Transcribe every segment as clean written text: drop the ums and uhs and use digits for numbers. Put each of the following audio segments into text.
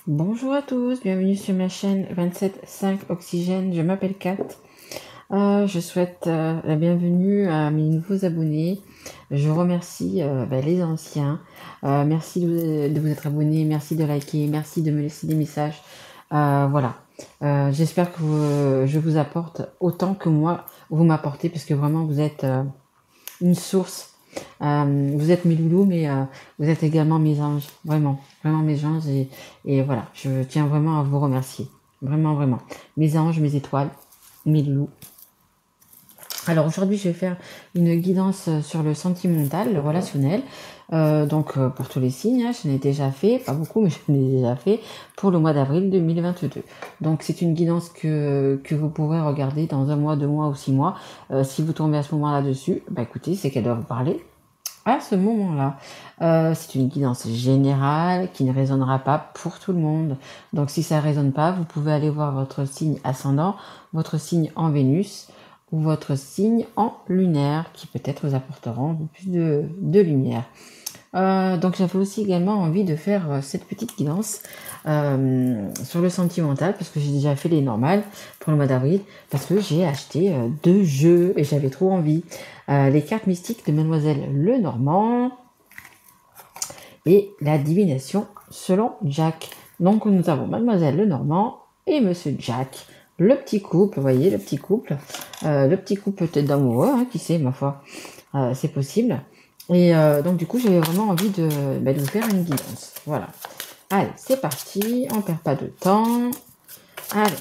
Bonjour à tous, bienvenue sur ma chaîne 27.5 Oxygène, je m'appelle Kat. Je souhaite la bienvenue à mes nouveaux abonnés. Je remercie les anciens. Merci de vous être abonnés, merci de liker, merci de me laisser des messages. Voilà. J'espère que je vous apporte autant que moi vous m'apportez, parce que vraiment vous êtes une source. Vous êtes mes loulous, mais vous êtes également mes anges. Vraiment, vraiment mes anges. Et voilà, je tiens vraiment à vous remercier. Vraiment, vraiment. Mes anges, mes étoiles, mes loulous. Alors aujourd'hui, je vais faire une guidance sur le sentimental, le relationnel. Pour tous les signes, hein, je l'ai déjà fait, pas beaucoup, mais je l'ai déjà fait pour le mois d'avril 2022. Donc c'est une guidance que vous pourrez regarder dans un mois, 2 mois ou 6 mois. Si vous tombez à ce moment-là dessus, bah écoutez, c'est qu'elle doit vous parler à ce moment-là. C'est une guidance générale qui ne résonnera pas pour tout le monde. Donc si ça ne résonne pas, vous pouvez aller voir votre signe ascendant, votre signe en Vénus ou votre signe en lunaire qui peut-être vous apporteront plus de lumière. Donc j'avais aussi également envie de faire cette petite guidance sur le sentimental, parce que j'ai déjà fait les normales pour le mois d'avril, parce que j'ai acheté 2 jeux et j'avais trop envie. Les cartes mystiques de Mademoiselle Lenormand et la divination selon Jack. Donc nous avons Mademoiselle Lenormand et Monsieur Jack, le petit couple, vous voyez, le petit couple peut-être d'amoureux, hein, qui sait, ma foi, c'est possible. Et donc du coup, j'avais vraiment envie de vous faire une guidance. Voilà. Allez, c'est parti, on perd pas de temps. Allez,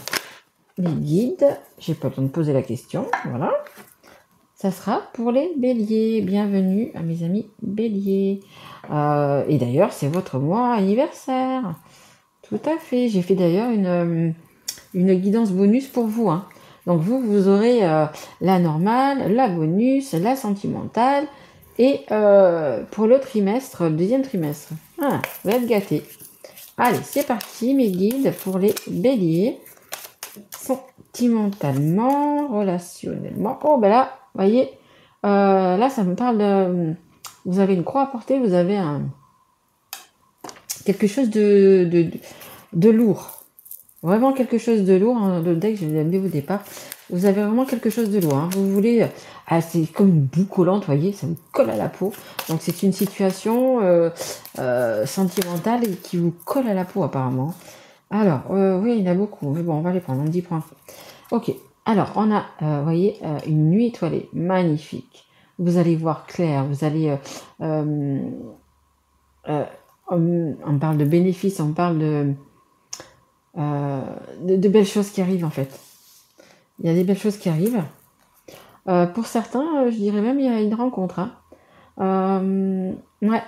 les guides, j'ai pas besoin de poser la question, voilà. Ça sera pour les béliers. Bienvenue à mes amis béliers. Et d'ailleurs, c'est votre mois anniversaire. Tout à fait. J'ai fait d'ailleurs une guidance bonus pour vous, hein. Donc vous aurez la normale, la bonus, la sentimentale et pour le trimestre, le deuxième trimestre. Ah, vous êtes gâtés. Allez, c'est parti mes guides pour les béliers. Sentimentalement, relationnellement. Oh ben là, vous voyez, là ça me parle de... Vous avez une croix à porter, vous avez quelque chose de lourd. Vraiment quelque chose de lourd, hein. Le deck, je l'ai amené au départ. Vous avez vraiment quelque chose de lourd, hein. Vous voulez... c'est comme une boue collante, vous voyez, ça vous colle à la peau. Donc c'est une situation sentimentale qui vous colle à la peau apparemment. Alors, oui, il y en a beaucoup, mais bon, on va les prendre, on 10 points. Ok, alors on a, vous voyez, une nuit étoilée, magnifique. Vous allez voir clair, vous allez... on parle de bénéfices, on parle de belles choses qui arrivent en fait. Il y a des belles choses qui arrivent. Pour certains, je dirais même il y a une rencontre, hein. Ouais,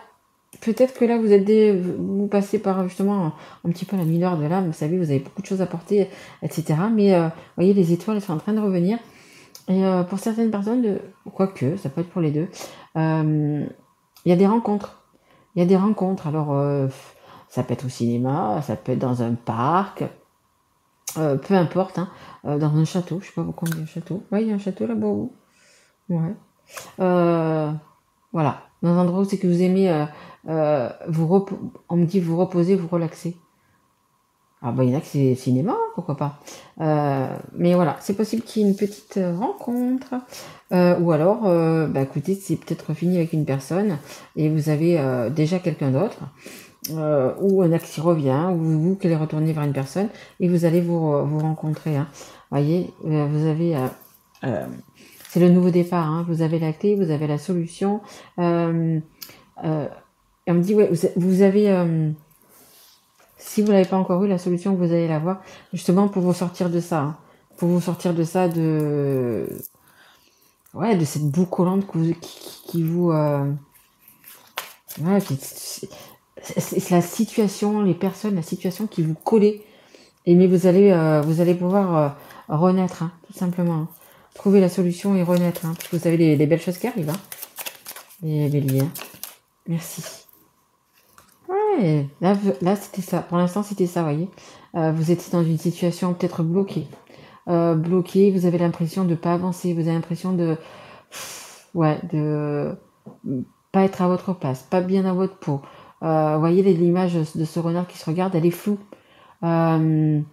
peut-être que là vous passez par justement un petit peu la nuit noire de l'âme, vous savez, vous avez beaucoup de choses à porter, etc. Mais vous voyez, les étoiles sont en train de revenir. Et pour certaines personnes, quoique, ça peut être pour les deux, il y a des rencontres. Il y a des rencontres. Alors, ça peut être au cinéma, ça peut être dans un parc, peu importe, hein, dans un château. Je sais pas pourquoi on dit un château. Oui, il y a un château là-bas. Ouais. Voilà. Dans un endroit où c'est que vous aimez on me dit vous reposer, vous relaxer. Ah bah il y en a que c'est cinéma, pourquoi pas. Mais voilà, c'est possible qu'il y ait une petite rencontre. Ou alors, écoutez, c'est peut-être fini avec une personne et vous avez déjà quelqu'un d'autre. Ou un ex qui revient, ou vous qui allez retourner vers une personne et vous allez vous rencontrer, hein. Voyez, vous avez... c'est le nouveau départ, hein. Vous avez la clé, vous avez la solution. Et on me dit, ouais, vous avez... si vous n'avez pas encore eu la solution, vous allez l'avoir, justement pour vous sortir de ça, hein. Pour vous sortir de ça, ouais, de cette boue collante qui vous... ouais, c'est la situation, les personnes, la situation qui vous collait. Mais vous allez pouvoir renaître, hein, tout simplement, hein. Trouver la solution et renaître, hein, parce que vous avez les belles choses qui arrivent, hein, les béliers, hein. Merci. Ouais, là c'était ça. Pour l'instant, c'était ça, vous voyez. Vous étiez dans une situation peut-être bloquée. Bloquée, vous avez l'impression de pas avancer, vous avez l'impression de... Ouais, de pas être à votre place, pas bien dans votre peau. Vous voyez l'image de ce renard qui se regarde, elle est floue. Vous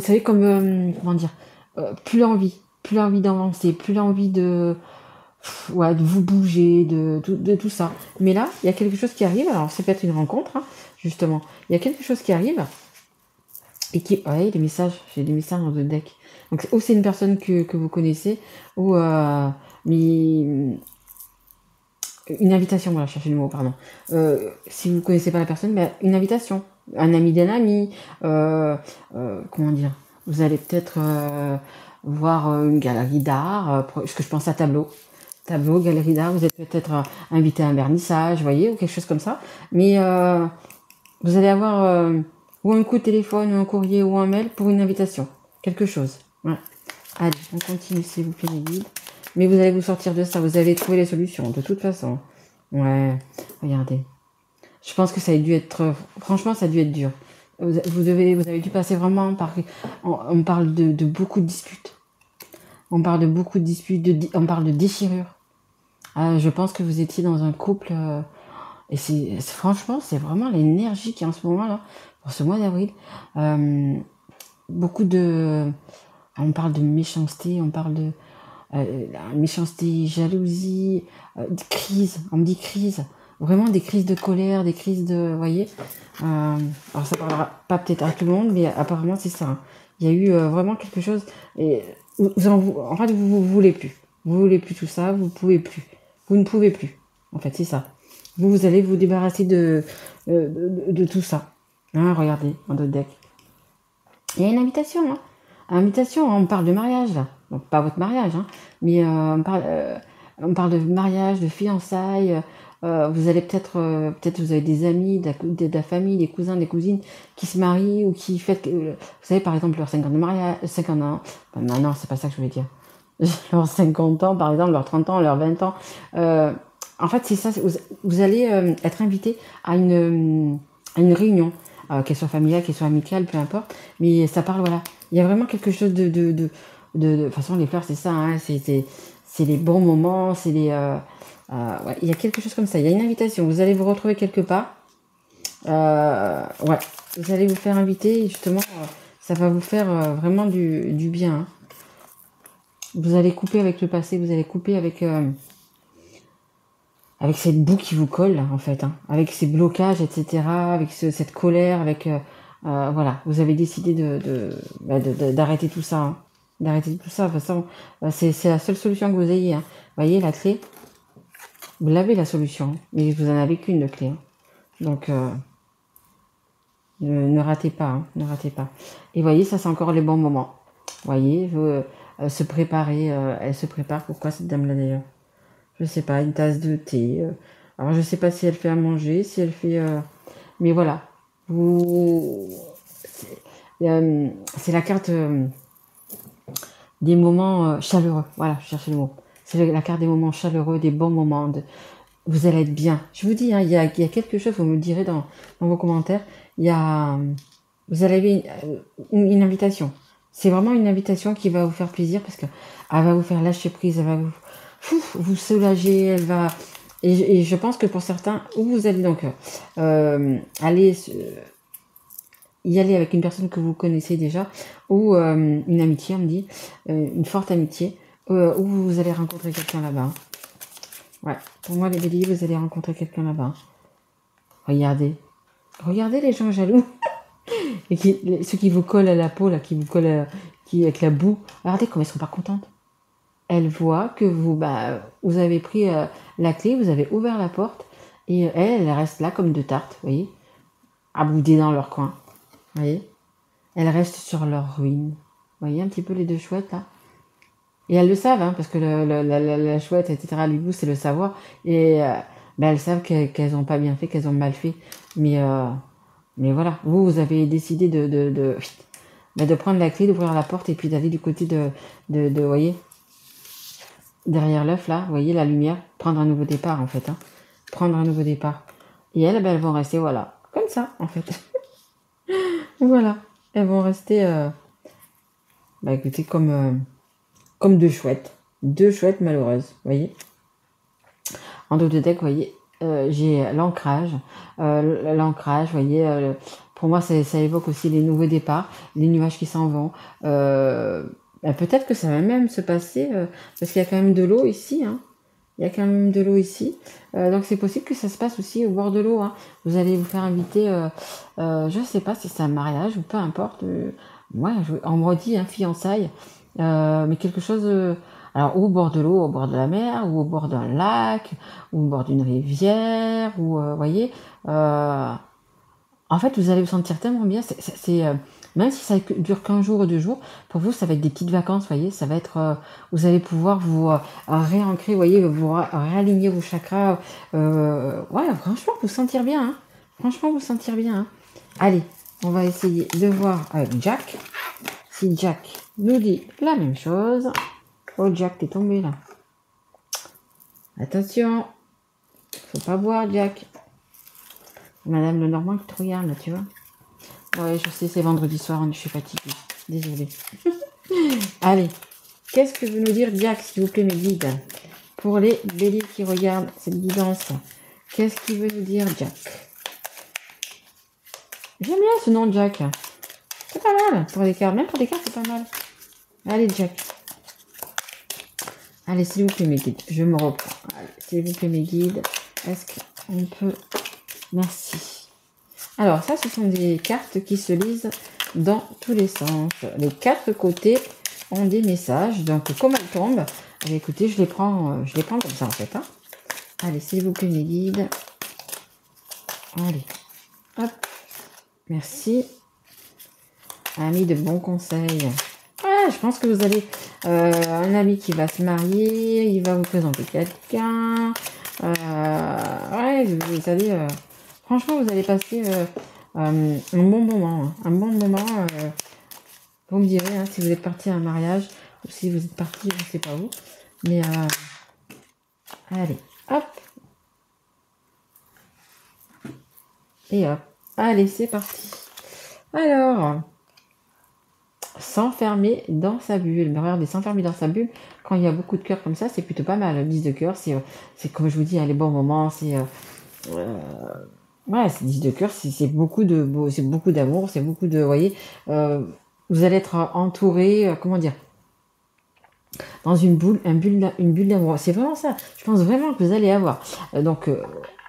savez, comme, comment dire, plus l'envie d'avancer, plus l'envie de, ouais, de vous bouger, de tout ça. Mais là, il y a quelque chose qui arrive, alors c'est peut-être une rencontre, hein, justement. Il y a quelque chose qui arrive, et qui, ouais, j'ai des messages dans le deck. Donc, ou c'est une personne que vous connaissez, ou, mais, une invitation, voilà, chercher le mot, pardon. Si vous ne connaissez pas la personne, ben, une invitation. Un ami d'un ami. Comment dire, vous allez peut-être voir une galerie d'art, ce que je pense à tableau, galerie d'art. Vous êtes peut-être invité à un vernissage, vous voyez, ou quelque chose comme ça. Mais vous allez avoir ou un coup de téléphone, ou un courrier, ou un mail pour une invitation. Quelque chose. Voilà. Allez, on continue, s'il vous plaît, les guides. Mais vous allez vous sortir de ça, vous allez trouver les solutions, de toute façon. Ouais, regardez. Je pense que ça a dû être... Franchement, ça a dû être dur. Vous avez dû passer vraiment par... On parle de beaucoup de disputes. On parle de beaucoup de disputes, on parle de déchirures. Je pense que vous étiez dans un couple... et franchement, c'est vraiment l'énergie qui est en ce moment-là, pour ce mois d'avril. Beaucoup de... On parle de méchanceté, on parle de... méchanceté, jalousie, crise, on me dit crise, vraiment des crises de colère, des crises de, vous voyez, alors ça parlera pas peut-être à tout le monde, mais apparemment c'est ça, hein. Il y a eu vraiment quelque chose, et en fait vous voulez plus tout ça, vous ne pouvez plus, en fait c'est ça, vous allez vous débarrasser de tout ça, hein, regardez, en d'autres deck, il y a une invitation, hein. Invitation, on parle de mariage là. Donc pas votre mariage, hein, mais on parle de mariage, de fiançailles. Vous allez peut-être vous avez des amis, de la famille, des cousins, des cousines qui se marient ou qui fêtent, vous savez par exemple leur 50 ans de mariage, 50 ans. Non, c'est pas ça que je voulais dire. Leurs 50 ans, par exemple, leurs 30 ans, leurs 20 ans. En fait, c'est ça. Vous allez être invité à une réunion. Qu'elle soit familiale, qu'elle soit amicale, peu importe. Mais ça parle, voilà. Il y a vraiment quelque chose de toute façon, les fleurs, c'est ça, hein, c'est les bons moments, c'est les... ouais, il y a quelque chose comme ça. Il y a une invitation. Vous allez vous retrouver quelque part. Ouais, vous allez vous faire inviter. Et justement, ça va vous faire vraiment du bien, hein. Vous allez couper avec le passé. Vous allez couper avec cette boue qui vous colle, en fait, hein, avec ces blocages, etc., avec cette colère, avec... voilà, vous avez décidé d'arrêter tout ça, hein, d'arrêter tout ça. De toute façon, c'est la seule solution que vous ayez, hein. Vous voyez, la clé, vous l'avez la solution, mais vous en avez qu'une de clé, hein. Donc, ne ratez pas, hein, ne ratez pas. Et voyez, ça c'est encore les bons moments. Voyez, se préparer, elle se prépare. Pourquoi cette dame-là d'ailleurs? Je sais pas, une tasse de thé. Alors je sais pas si elle fait à manger, si elle fait... mais voilà. C'est la carte des moments chaleureux. Voilà, je cherchais le mot. C'est la carte des moments chaleureux, des bons moments. Vous allez être bien. Je vous dis, hein, il y a quelque chose, vous me le direz dans vos commentaires. Vous allez une invitation. C'est vraiment une invitation qui va vous faire plaisir parce qu'elle va vous faire lâcher prise, elle va vous soulager, elle va... Et je pense que pour certains, où vous allez donc aller y aller avec une personne que vous connaissez déjà, ou une amitié, on me dit, une forte amitié, où vous allez rencontrer quelqu'un là-bas. Ouais, pour moi les béliers, vous allez rencontrer quelqu'un là-bas. Regardez les gens jaloux, et ceux qui vous collent à la peau, là, qui vous collent avec la boue, regardez comme elles sont pas contentes. Elle voit que vous avez pris la clé, vous avez ouvert la porte, et elle reste là comme deux tartes, vous voyez, à bouder dans leur coin, vous voyez. Elles restent sur leur ruine. Vous voyez un petit peu les deux chouettes, là. Et elles le savent, hein, parce que la chouette, etc., l'hibou, c'est le savoir, et elles savent qu'elles n'ont pas bien fait, qu'elles ont mal fait, mais voilà, vous avez décidé de prendre la clé, d'ouvrir la porte, et puis d'aller du côté vous voyez, derrière l'œuf là, vous voyez la lumière, prendre un nouveau départ en fait, hein. Prendre un nouveau départ. Et elles vont rester, voilà, comme ça en fait. Voilà, elles vont rester, écoutez, comme deux chouettes malheureuses, vous voyez. En dos de deck, vous voyez, j'ai l'ancrage, vous voyez, pour moi, ça évoque aussi les nouveaux départs, les nuages qui s'en vont. Peut-être que ça va même se passer, parce qu'il y a quand même de l'eau ici, hein. Il y a quand même de l'eau ici. Donc c'est possible que ça se passe aussi au bord de l'eau, hein. Vous allez vous faire inviter, je ne sais pas si c'est un mariage ou peu importe. Ouais, on me redit, hein, fiançailles. Mais quelque chose, alors ou au bord de l'eau, au bord de la mer, ou au bord d'un lac, ou au bord d'une rivière, ou voyez. En fait, vous allez vous sentir tellement bien. Même si ça dure qu'un jour ou 2 jours, pour vous, ça va être des petites vacances, voyez. Ça va être, vous allez pouvoir vous réancrer, voyez, vous réaligner vos chakras. Ouais, franchement, vous sentir bien, hein. Franchement, vous sentir bien, hein. Allez, on va essayer de voir avec Jack. Si Jack nous dit la même chose. Oh, Jack, t'es tombé là. Attention, faut pas boire, Jack. Madame Lenormand qui te regarde là, tu vois. Ouais, je sais, c'est vendredi soir, je suis fatiguée. Désolée. Allez, qu'est-ce que veut nous dire Jack, s'il vous plaît, mes guides? Pour les béliers qui regardent cette guidance, qu'est-ce qu'il veut nous dire, Jack? J'aime bien ce nom, Jack. C'est pas mal pour les cartes. Même pour les cartes, c'est pas mal. Allez, Jack. Allez, s'il vous plaît, mes guides. Je me reprends. Allez, s'il vous plaît, mes guides. Est-ce qu'on peut... Merci. Alors, ça, ce sont des cartes qui se lisent dans tous les sens. Les 4 côtés ont des messages. Donc, comme elles tombent, allez, écoutez, je les prends comme ça, en fait. Hein. Allez, s'il vous plaît, mes guides. Allez. Hop. Merci. Ami de bons conseils. Ah, je pense que vous avez un ami qui va se marier. Il va vous présenter quelqu'un. Ouais, vous allez... franchement, vous allez passer un bon moment. Hein. Un bon moment. Vous me direz hein, si vous êtes parti à un mariage ou si vous êtes parti, je ne sais pas où. Mais allez, hop. Et hop. Allez, c'est parti. Alors, s'enfermer dans sa bulle. Regardez, s'enfermer dans sa bulle, quand il y a beaucoup de cœur comme ça, c'est plutôt pas mal. Le 10 de cœur, c'est comme je vous dis, hein, les bons moments, c'est... ouais, c'est 10 de cœur, c'est beaucoup d'amour, c'est beaucoup de... Vous voyez, vous allez être entouré, comment dire, dans une bulle d'amour. C'est vraiment ça. Je pense vraiment que vous allez avoir.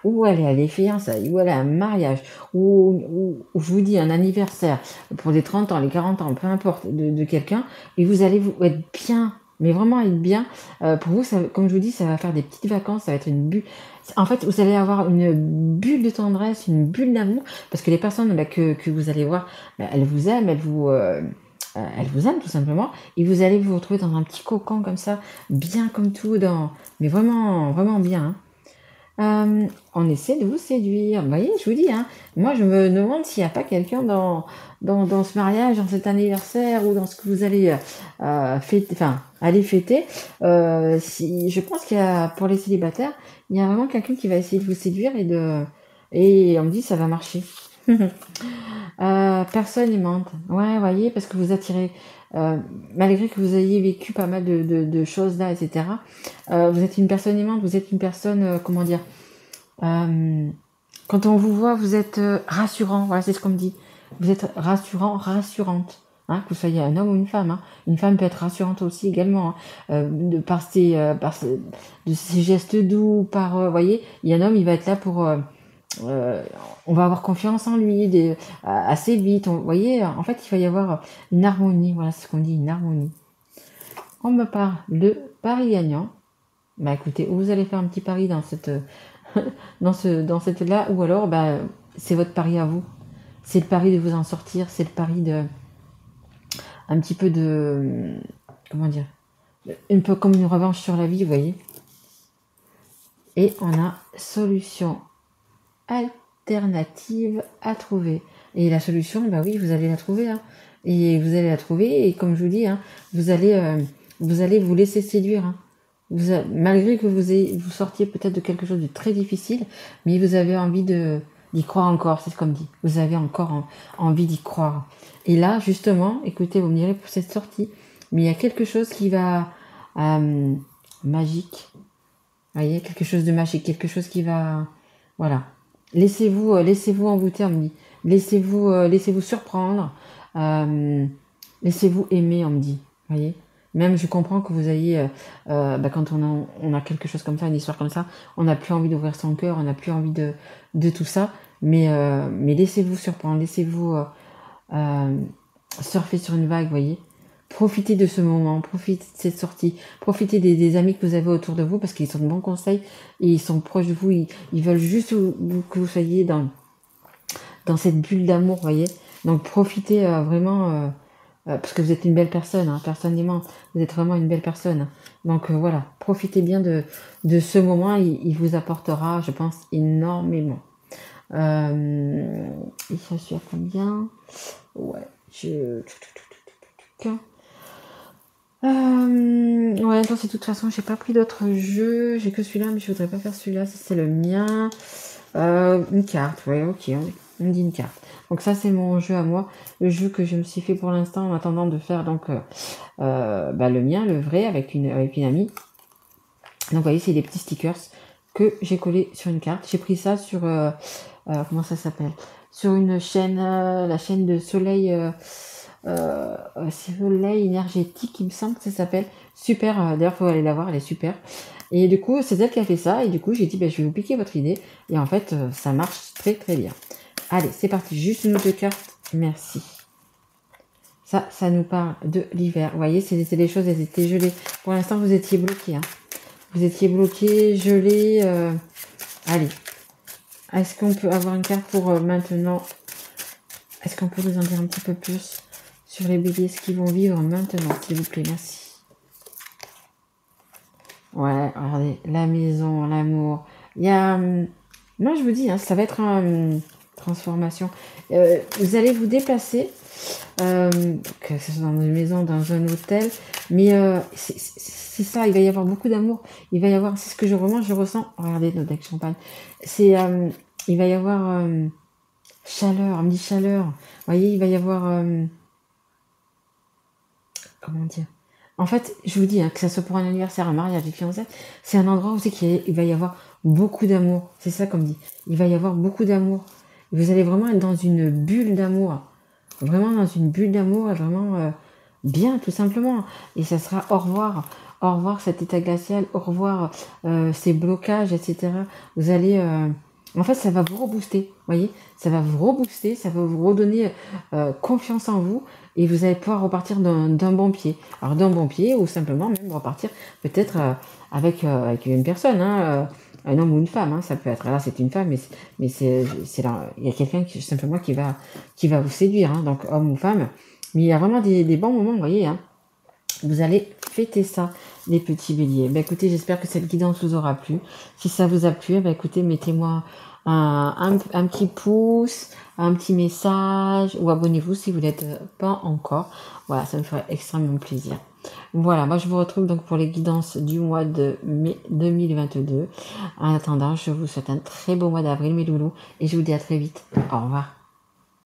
Ou elle est à les fiançailles, ou elle a un mariage, ou je vous dis un anniversaire pour les 30 ans, les 40 ans, peu importe, de quelqu'un, et vous allez vous être bien, mais vraiment être bien. Pour vous, ça, comme je vous dis, ça va faire des petites vacances, ça va être une bulle. En fait, vous allez avoir une bulle de tendresse, une bulle d'amour, parce que les personnes que vous allez voir, elles vous aiment, elles vous aiment tout simplement, et vous allez vous retrouver dans un petit cocon comme ça, bien comme tout, mais vraiment, vraiment bien. Hein. On essaie de vous séduire. Vous voyez, je vous dis, hein, moi je me demande s'il n'y a pas quelqu'un dans ce mariage, dans cet anniversaire ou dans ce que vous allez aller fêter. Je pense qu'il y a, pour les célibataires, il y a vraiment quelqu'un qui va essayer de vous séduire et on me dit ça va marcher. Personne aimante. Ouais, voyez, parce que vous attirez, malgré que vous ayez vécu pas mal de choses là, etc. Vous êtes une personne aimante, vous êtes une personne, comment dire, quand on vous voit, vous êtes rassurant, voilà, c'est ce qu'on me dit. Vous êtes rassurant, rassurante. Hein, que vous soyez un homme ou une femme. Hein. Une femme peut être rassurante aussi également, hein, par ses gestes doux, voyez, il y a un homme, il va être là pour... on va avoir confiance en lui assez vite. Vous voyez, en fait, il va y avoir une harmonie. Voilà, c'est ce qu'on dit, une harmonie. On me parle de pari gagnant. Bah écoutez, vous allez faire un petit pari dans cette là, ou alors c'est votre pari à vous. C'est le pari de vous en sortir, c'est le pari de un petit peu de comment dire, un peu comme une revanche sur la vie, vous voyez. Et on a solution alternative à trouver. Et la solution, bah oui, vous allez la trouver. Hein. Et vous allez la trouver, et comme je vous dis, hein, vous allez vous laisser séduire. Hein. Malgré que vous sortiez peut-être de quelque chose de très difficile, mais vous avez envie d'y croire encore, c'est comme dit. Vous avez encore envie d'y croire. Et là, justement, écoutez, vous me direz pour cette sortie, mais il y a quelque chose qui va magique. Vous voyez, quelque chose de magique, quelque chose qui va... Voilà. laissez-vous envoûter, on me dit. Laissez-vous surprendre. Laissez-vous aimer, on me dit. Vous voyez? Même je comprends que vous ayez, quand on a quelque chose comme ça, une histoire comme ça, on n'a plus envie d'ouvrir son cœur, on n'a plus envie de tout ça. Mais laissez-vous surprendre, laissez-vous surfer sur une vague, vous voyez. Profitez de ce moment, profitez de cette sortie, profitez des amis que vous avez autour de vous parce qu'ils sont de bons conseils et ils sont proches de vous, ils veulent juste que vous soyez dans cette bulle d'amour, vous voyez. Donc profitez vraiment, parce que vous êtes une belle personne, hein, personne n'y ment, vous êtes vraiment une belle personne. Donc voilà, profitez bien de ce moment, il vous apportera, je pense, énormément. Et je suis à combien? Ouais, ouais, non, c'est de toute façon, j'ai pas pris d'autres jeux, j'ai que celui-là, mais je voudrais pas faire celui-là, c'est le mien. Une carte, ouais, ok, on me dit une carte. Donc ça, c'est mon jeu à moi, le jeu que je me suis fait pour l'instant en attendant de faire donc le mien, le vrai, avec une amie. Donc vous voyez, c'est des petits stickers que j'ai collés sur une carte. J'ai pris ça sur, comment ça s'appelle? Sur une chaîne, la chaîne de Soleil... Soleil énergétique, il me semble que ça s'appelle. Super, d'ailleurs faut aller la voir, elle est super. Et du coup c'est elle qui a fait ça et du coup j'ai dit je vais vous piquer votre idée et en fait ça marche très très bien. Allez, c'est parti, juste une autre carte, merci. Ça nous parle de l'hiver, vous voyez, c'est des choses, elles étaient gelées. Pour l'instant vous étiez bloqués, hein. Vous étiez bloqués, gelés. Allez, est-ce qu'on peut avoir une carte pour maintenant? Est-ce qu'on peut nous en dire un petit peu plus sur les béliers, ce qu'ils vont vivre maintenant, s'il vous plaît, merci. Ouais, regardez, la maison, l'amour. Il y a... moi, je vous dis, hein, ça va être une transformation. Vous allez vous déplacer, que ce soit dans une maison, dans un hôtel, mais c'est ça, il va y avoir beaucoup d'amour. Il va y avoir, c'est ce que je ressens. Regardez notre deck champagne. C'est, il va y avoir chaleur, on me dit chaleur. Vous voyez, il va y avoir... comment dire? En fait, je vous dis, hein, que ça soit pour un anniversaire, un mariage, des fiançailles, c'est un endroit où c'est qu'il va y avoir beaucoup d'amour. C'est ça qu'on me dit. Il va y avoir beaucoup d'amour. Vous allez vraiment être dans une bulle d'amour. Vraiment dans une bulle d'amour, vraiment bien, tout simplement. Et ça sera au revoir. Au revoir cet état glacial, au revoir ces blocages, etc. Vous allez... en fait, ça va vous rebooster, vous voyez, ça va vous rebooster, ça va vous redonner confiance en vous et vous allez pouvoir repartir d'un bon pied. Alors d'un bon pied ou simplement même repartir peut-être avec une personne, hein, un homme ou une femme, hein, ça peut être. Là, c'est une femme, mais c'est là, il y a quelqu'un qui simplement qui va vous séduire, hein, donc homme ou femme. Mais il y a vraiment des bons moments, vous voyez, hein. Vous allez fêter ça, les petits béliers. Ben, écoutez, j'espère que cette guidance vous aura plu. Si ça vous a plu, ben, écoutez, mettez-moi un petit pouce, un petit message ou abonnez-vous si vous n'êtes pas encore. Voilà, ça me ferait extrêmement plaisir. Voilà, moi je vous retrouve donc pour les guidances du mois de mai 2022. En attendant, je vous souhaite un très beau mois d'avril, mes loulous, et je vous dis à très vite. Au revoir.